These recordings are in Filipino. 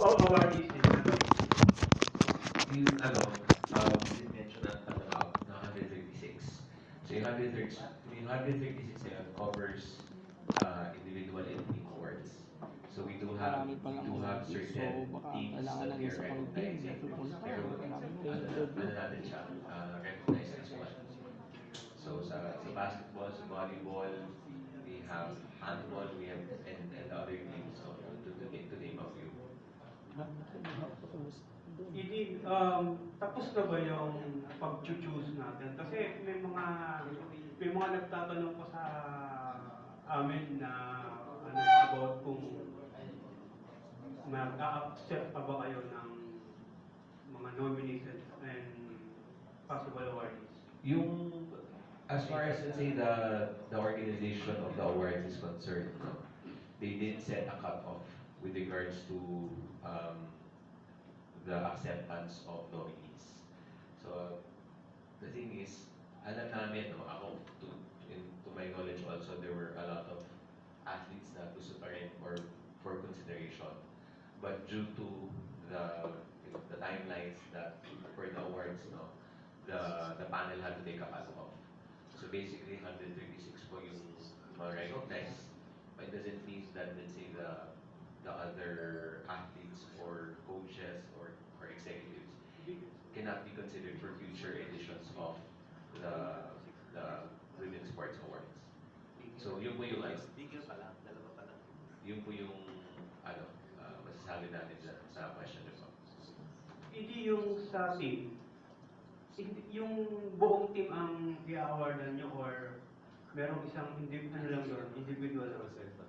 awardees din. Yung you mentioned that about the 136. So yung 136 na yun covers individual and team awards. So we do have certain teams that we are recognizing. Pero ano natin siya, recognize as well. So sa basketball, sa volleyball, we have handball, we have and other teams. So to name a few. Hindi, tapos na ba yung pag-choose natin? Kasi may mga nagtatanong pa sa amin na about kung mag-accept pa ba kayo ng mga nominees and possible awardees? Yung as far as let's say the organization of the awards is concerned, no, they did set a cutoff with regards to the acceptance of nominees. So the thing is, alam namin, no, ako to my knowledge also, there were a lot of athletes na gusto pa rin or for consideration. But due to the timelines that for the awards, no, the panel had to take a cutoff. So basically, 136 po yung ma-recognize. But it doesn't mean that, let's say, the other athletes or coaches or executives cannot be considered for future editions of the Women's Sports Awards. So yun po yung yun po yung masasabi natin sa question nyo. Hindi yung sa team. Yung buong team ang i-awardan nyo or merong isang individual lang?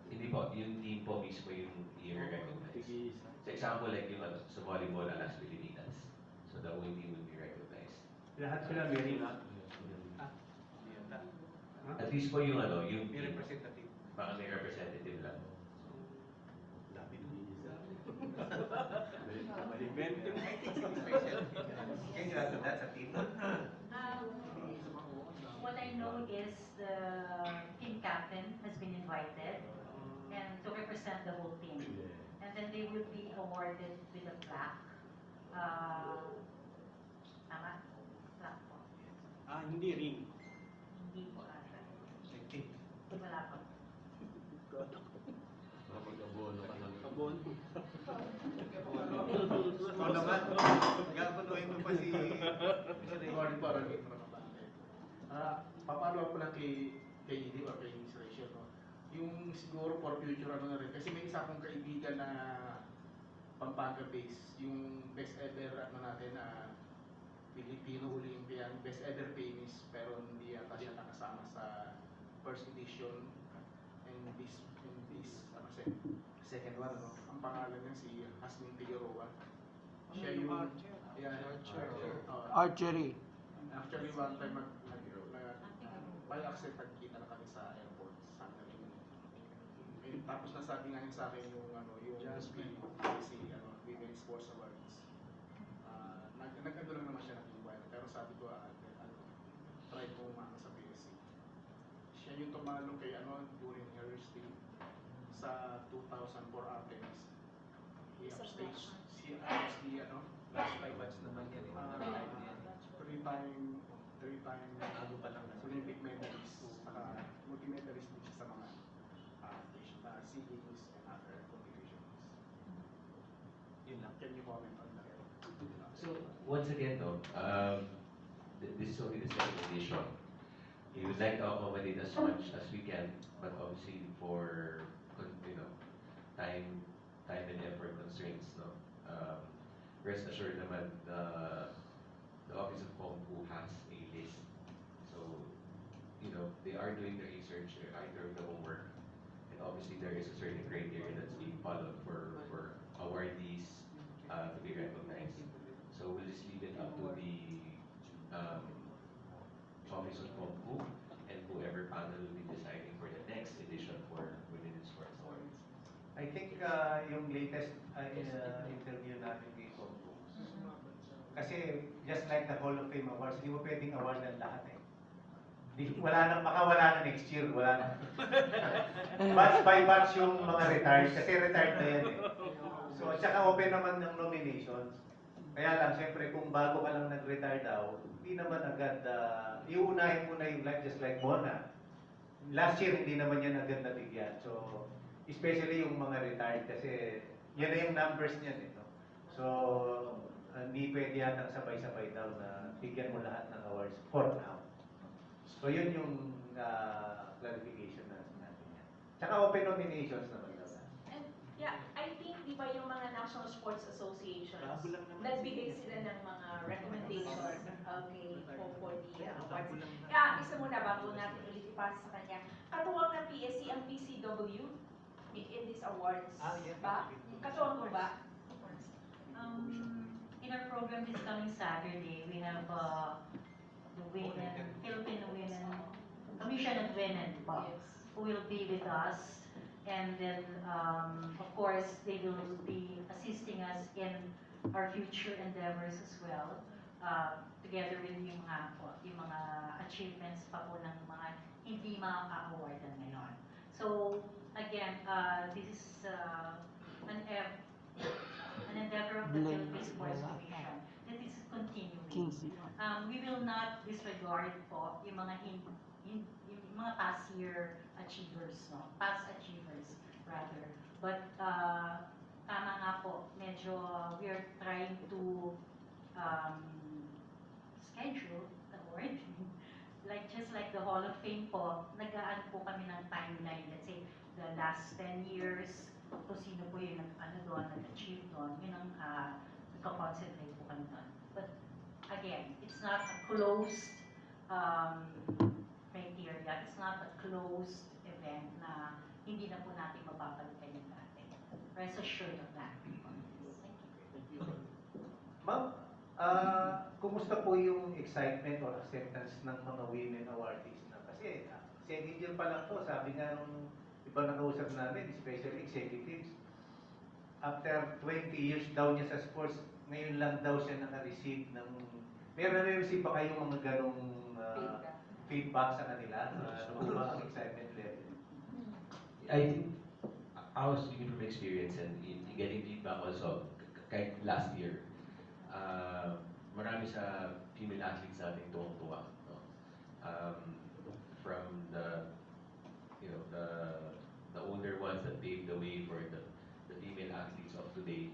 Hindi po, yung team po mismo yung i-recognize. For example, like yung sa volleyball, Alas Pilipinas. So the whole team will be recognized. Lahat sila may ring? At least po yung yung May representative. baka may representative lang. That's a team. What I know is the team captain has been invited and to represent the whole team. And then they will be awarded with a plaque. Tama? Plaque po. Hindi ring. Hindi po ata. Wala po. Abono. Oo naman. Gabunuhin mo pa si... Morning po, Ronnie. Papalo ko lang kay Edie or kay Miss Rachel, no? Yung siguro for future na rin. Kasi may isa akong kaibigan na Pampanga base, yung best ever natin na Filipino Olympian, best ever famous, pero hindi yata siya nakasama sa first edition and this second one, no? Ang pangalan niya si Hasmin Figueroa. Siya yung Archery. Actually, one time by accident nagkita na kami sa airport sa tapos nasabi nga niya sa akin yung Women's Sports Awards. Nag-ano lang naman siya ng Dubai, pero sabi ko try ko sa PSC. Siya yung tumalo kay during her stay sa 2004 Athens. He upstaged last 5 months naman yan. Three-time Olympic medalist, saka multi-medalist din siya sa mga SEA Games and other competitions. Yun lang. Can you comment on that? So once again, no, this is only the second edition. We would like to accommodate as much as we can, but obviously for time and effort constraints, no. Rest assured naman the Office of Kongfu has a list. So, they are doing the research, they are doing the homework, and obviously there is a certain criteria that's being followed for awardees to be recognized. So we'll just leave it up to the Office of Kongfu and whoever panel will be deciding for the next edition for Women's Sports Awards. I think yung latest interview natin kay Kongfu. Kasi just like the Hall of Fame Awards, hindi mo pwedeng awardan lahat eh. Wala na next year, wala na. Batch by batch yung mga retired, kasi retired na yan eh. So, tsaka open naman ng nominations. Kaya lang, siyempre, kung bago ka lang nag-retire daw, hindi naman agad, iuunahin mo na yung life just like Mona. Last year, hindi naman yan agad nabigyan. So, especially yung mga retired kasi yan na yung numbers niyan. Eh, no? So, hindi pwede yata sabay-sabay daw na bigyan mo lahat ng awards for now. So, yun yung clarification natin yan. Tsaka open nominations naman daw. And yeah, I think di ba yung mga National Sports Associations, nagbigay sila ng mga recommendation, okay, for the awards. Kaya isa muna bago natin ulit ipasa sa kanya, katuwang ng PSC ang PCW in these awards ba? Katuwang mo ba? In our program this coming Saturday, we have the Philippine Women, Commission of Women who will be with us. And then, of course, they will be assisting us in our future endeavors as well, together with yung mga achievements pa po ng mga hindi ma-awardan ngayon. So, again, this is an endeavor of the Philippine Sports Commission that is continuing. We will not disregard po yung mga yung mga past year achievers, no? Past achievers, rather. But, tama nga po, medyo we are trying to schedule the award. Just like the Hall of Fame po, nag-aan po kami ng timeline. Let's say, the last 10 years, kung sino po yung nag-achieve doon, yun ang nagka-concentrate po kami doon. But, again, it's not a closed criteria. It's not a closed event na hindi na po natin mapapalitan yung dati. Rest assured of that. Thank you. Ma'am, kumusta po yung excitement or acceptance ng mga women awardees na? Kasi, second year pa lang to, sabi nga nung iba nakausap namin, especially executives, after 20 years daw niya sa sports, ngayon lang daw siya naka-receive ng... Meron na-receive pa kayong mga ganong feedback sa kanila? Ano ba ang excitement level? I think I was speaking from experience and in getting feedback also kahit last year. Marami sa female athletes natin tuwang-tuwa. No? From the older ones that paved the way for the female athletes of today.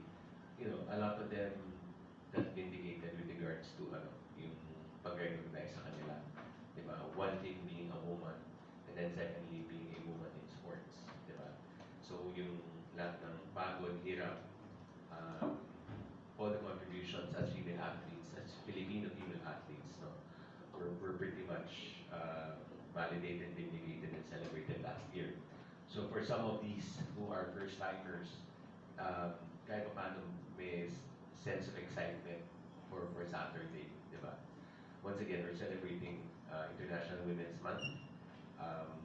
A lot of them got vindicated with regards to yung pag-recognize sa kanila. Diba? One thing being a woman, and then secondly being a woman in sports. Diba? So yung lahat ng pagod, hirap, all the contributions as female athletes, as Filipino female athletes, no, were pretty much validated, vindicated, and celebrated last year. So for some of these who are first-timers, kahit pa paano may sense of excitement for Saturday, di ba? Once again, we're celebrating International Women's Month.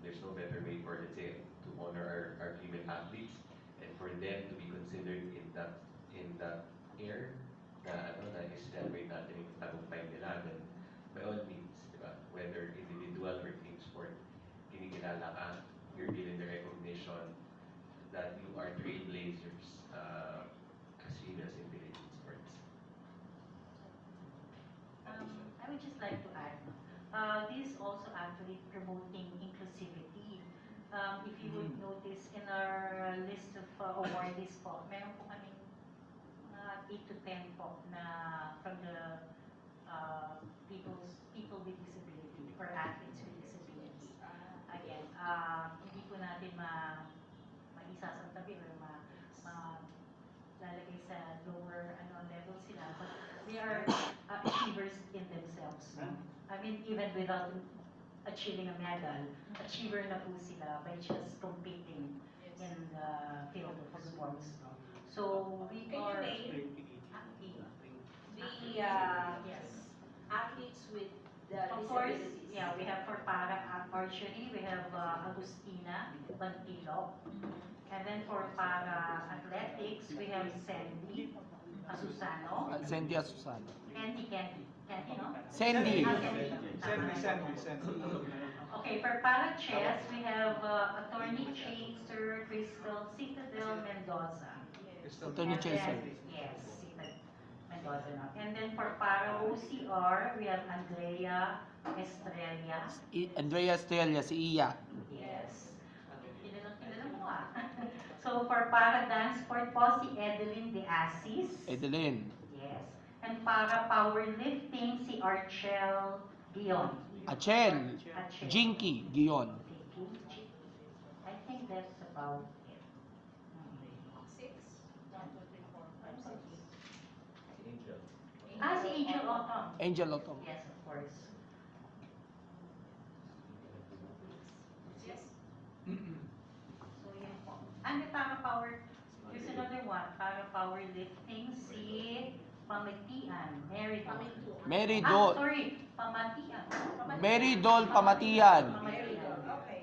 There's no better way for, let's say, to honor our female athletes and for them to be considered in that air na i-celebrate natin yung tagumpay nila. Then, by all means, di ba? Whether individual or team sport, kinikilala ka, you're given the recognition that you are trailblazers as females in Philippine sports. I would just like to add, this is also actually promoting inclusivity. If you would notice in our list of awardees po, meron po kami 8 to 10 po na from the people with disability or athletes with disability. Again, hindi po natin maisasantabi or lalagay sa lower level sila, but they are achievers in themselves. I mean, even without achieving a medal, achiever na po sila by just competing in the field of sports. So we Can you are name the yes. athletes with the Of course, disabilities? yeah, we have for para archery, we have Agustina Bantilo. And then for para athletics, we have Sandy Asusano. Sandy Asusano. Candy, no? Sandy. Sandy. Okay, for para chess, we have attorney Chaser Crystal Citadel Mendoza. Attorney And Chaser. then, yes, si Mendoza na. And then for para OCR, we have Andrea Estrella. Andrea Estrella, si Iya. Yes. Kilala mo ah. So for para dance sport po, si Edeline De Asis. Edeline. Yes. And para powerlifting, si Archel Guion. Achel. Archel. Jinky. Gion. I think that's about it. 6? 1, 2, 3, 4, 5, 6. Angel. Ah, si Angel Autumn. Angel Otom. Yes, of course. Yes? So yun po. And para power, there's another one, para powerlifting, si Pamatian, Mary Dol. Mary Ah, Dol. sorry, Pamatian. Mary Dol Pamatian. Very Pamatian. good. Okay.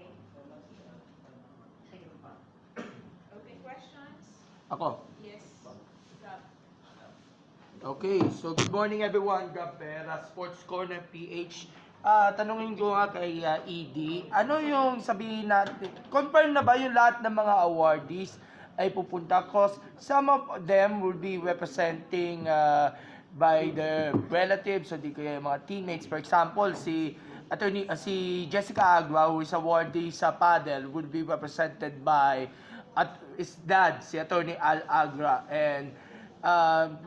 Sige po. Okay, questions? Ako. Yes. Gab. Okay, so good morning everyone. Gab Pera, Sports Corner PH. Tanungin ko nga kay ED, ano yung sabihin natin, confirm na ba yung lahat ng mga awardees ay pupunta? Cause some of them will be representing by their relatives o di kaya mga teammates. For example, si Jessica Agua, who is awardee sa paddle, will be represented by his dad, si Attorney Al Agra. And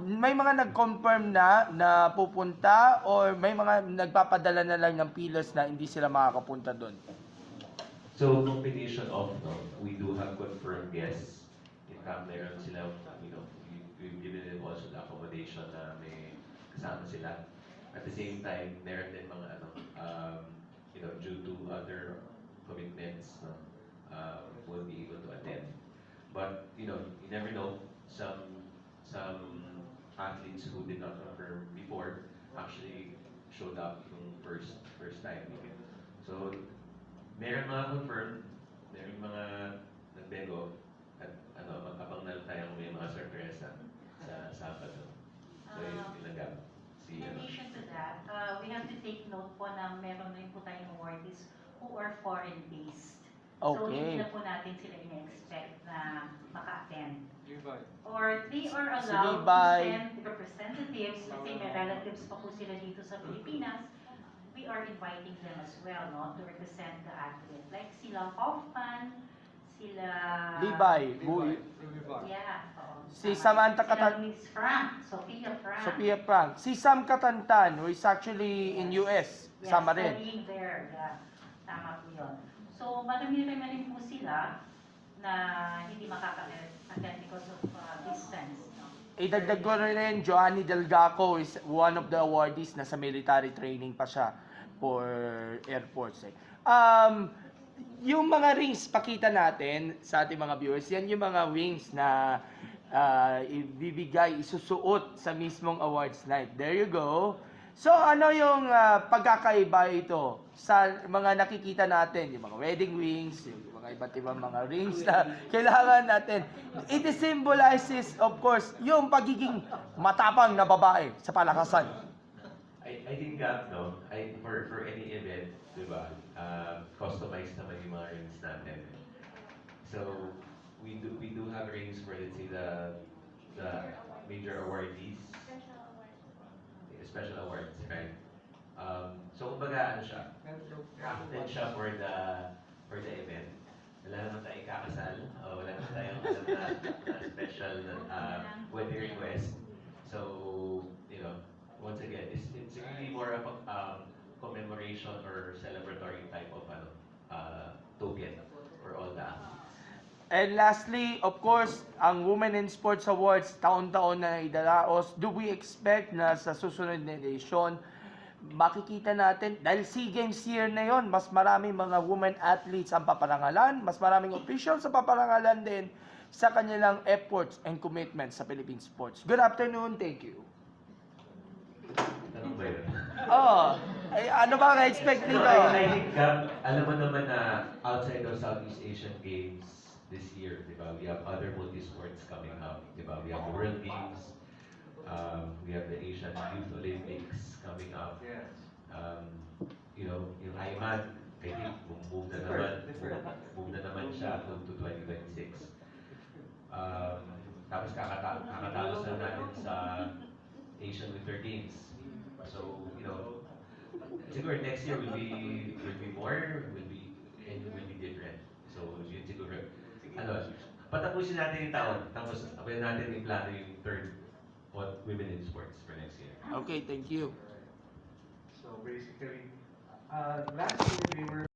may mga nag-confirm na pupunta or may mga nagpapadala na lang ng pillars na hindi sila makakapunta doon? So, combination of, no, we do have confirmed guests. In fact, meron sila, we've given them also the accommodation na may kasama sila. At the same time, meron din mga, due to other commitments, no, won't be able to attend. But, you never know, some athletes who did not confirm before actually showed up yung first time. So, meron mga confirmed, meron mga nagbego, at mag-abang na lang tayo kung may mga sorpresa sa Sabado. So, yun tinagap. In addition to that, we have to take note po na meron rin po tayong awardees who are foreign-based. So, hindi Okay. na po natin sila in-expect na maka-attend. Or they are Si allowed to Levi. send representatives, kasi may relatives pa po sila dito sa Pilipinas, we are inviting them as well, no, to represent the athlete. Like sila Hoffman, sila... Levi. Yeah. Oo. Si Samantha Sila Miss Frank, Sophia Frank. Sophia Frank. Si Sam Katantan, who is actually in US. Yes, Sama rin. studying there. Yeah. Tama po yun. So, marami-rami po sila na hindi makaka-attend because of distance. No? Idagdag ko rin, Joanny Delgaco is one of the awardees na sa military training pa siya for Air Force. Yung mga rings, pakita natin sa ating mga viewers, yan yung mga rings na ibibigay, isusuot sa mismong awards night. There you go. So ano yung pagkakaiba ito sa mga nakikita natin, yung mga wedding rings, yung mga iba't ibang mga rings na kailangan natin. It symbolizes, of course, yung pagiging matapang na babae sa palakasan. I think for any event, di ba, customized naman yung mga rings natin. So, we do have rings for, let's say, the major awardees, special awards, right? So, kumbaga, ano siya, crafted siya for the event. Wala naman tayong kakasal, wala naman tayong special wedding request. So, once again, it's really more of a commemoration or celebratory type of token for all the athletes. And lastly, of course, ang Women in Sports Awards, taon-taon na idalaos. Do we expect na sa susunod na edition, makikita natin, dahil SEA Games year na yon, mas maraming mga women athletes ang paparangalan, mas maraming officials ang paparangalan din sa kanilang efforts and commitments sa Philippine sports. Good afternoon, thank you. Tanong ba yun? Ano ba ang expect nito? I think, alam mo naman na outside of Southeast Asian Games this year, di ba? We have other multi-sports coming up, di ba? We have the World Games, we have the Asian Youth Olympics coming up. Yung Ayman, I think, move na naman siya to 2026. Tapos kakatapos na natin sa Asian Winter Games. So, you know, siguro next year will be more, and will be different. So, yun siguro, patapusin natin yung taon, tapos abay natin yung plano yung third women in sports for next year. Okay, thank you. So basically, last year we were